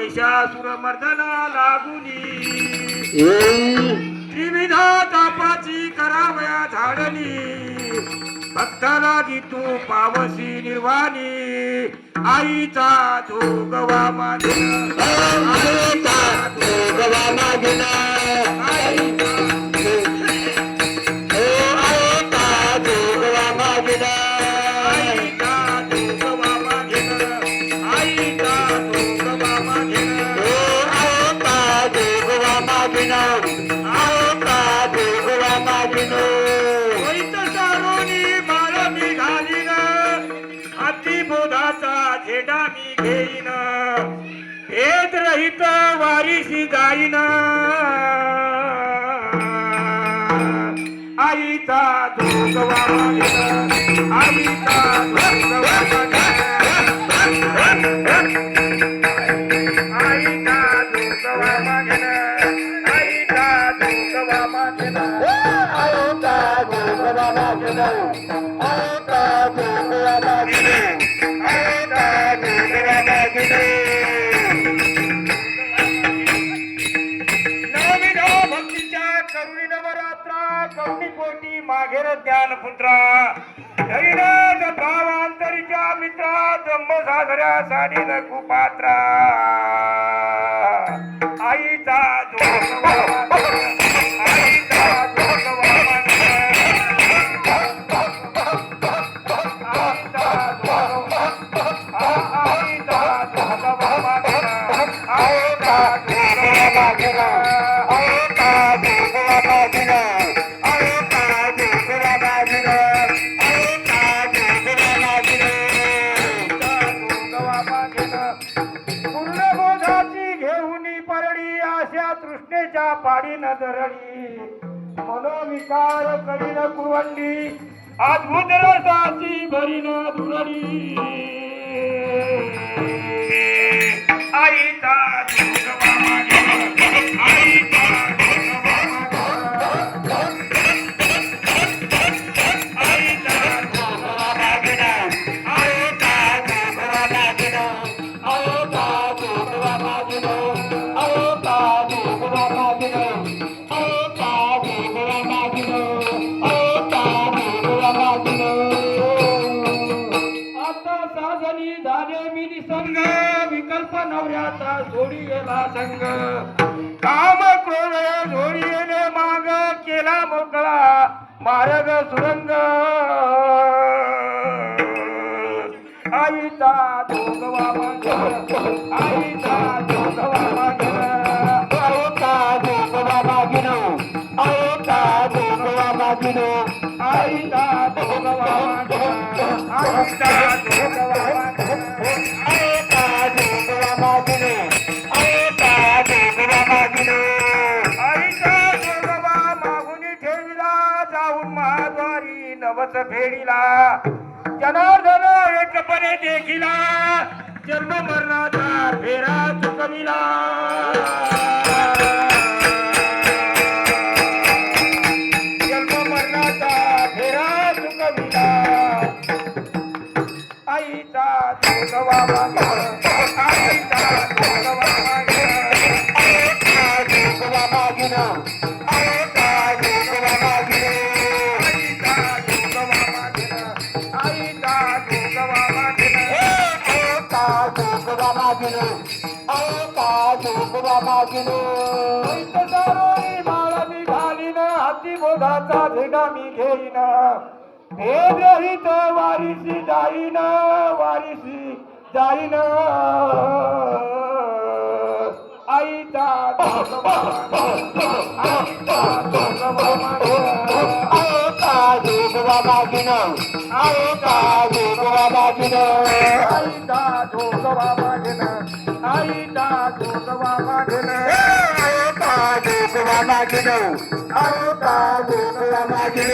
महिषासुर मर्दना लागुनी त्रिविधा तापाची करावया झाडणी भक्ताला तू पावसी निर्वाणी आईचा जोगवा मागेन आईचा जोगवा मागेन आईचा जोगवा मागेन आईचा जोगवा मागेन आईचा जोगवा मागेन आईचा जोगवा मागेन आईचा जोगवा मागेन बोधाचा झेंडा मी घेईन भेद रहित वारीशी जाईन आईचा जोगवा मागेन आईचा जोगवा मागेन आईचा जोगवा मागेन आईचा जोगवा मागेन आईचा जोगवा मागेन आईचा जोगवा मागेन भक्तीच्या करुणी नवरात्रा कवणीपोटी माघेर ज्ञानपुत्रा हरिनाथ भावांतरीच्या मित्रा जन्म साजऱ्या साडी न कुपात्रा आईचा जोगवा आईचा जोगवा तृष्णेच्या पाडी न धरणी मनोविकार करीन कुवंडी अद्भुत रसाची भरीन धुरणी आईचा जोगवा मागेन आईचा जोगवा मागेन आईचा जोगवा मागेन आईचा जोगवा मागेन आईचा जोगवा मागेन आईचा जोगवा मागेन आईचा जोगवा मागेन आईचा जोगवा मागेन आता साजनी झाले मी निसंग विकल्प नवऱ्याचा जोडी गेला संग काम क्रोध जोडी गेले माग केला मोकळा मार्ग सुरंग आईचा जोगवा मागेन आईचा जोगवा मागेन आईचा जोगवा मागेन आईचा जोगवा मागेन आईचा जोगवा मागेन आईचा जोगवा मागेन आईचा जोगवा मागेन आईचा जोगवा मागेन आईचा जोगवा मागून ठेविला जाऊन महाद्वारी नवस फेडीला जनार्दन एकपणे देखिला जन्म मरणाचा फेरा चुकविला जन्म मरणाचा फेरा चुकविला आईचा जोगवा मागेन आईचा जोगवा मागेन आईचा जोगवा मागेन आईचा जोगवा मागेन आईचा जोगवा मागेन आईचा जोगवा मागेन आईचा जोगवा मागेन आईचा जोगवा मागेन सारोळी माळा मी घालीन हाती बोधाचा झेंडा मी घेईन भेद रहित वारीशी जाईन वारीशी जाईन आईचा जोगवा आईचा जोगवा मागेन आईचा जोगवा मागेन आईचा जोगवा मागेन आईचा जोगवा मागेन आईचा जोगवा मागेन आईचा जोगवा मागेन आईचा जोगवा मागेन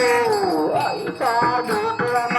आईचा जोगवा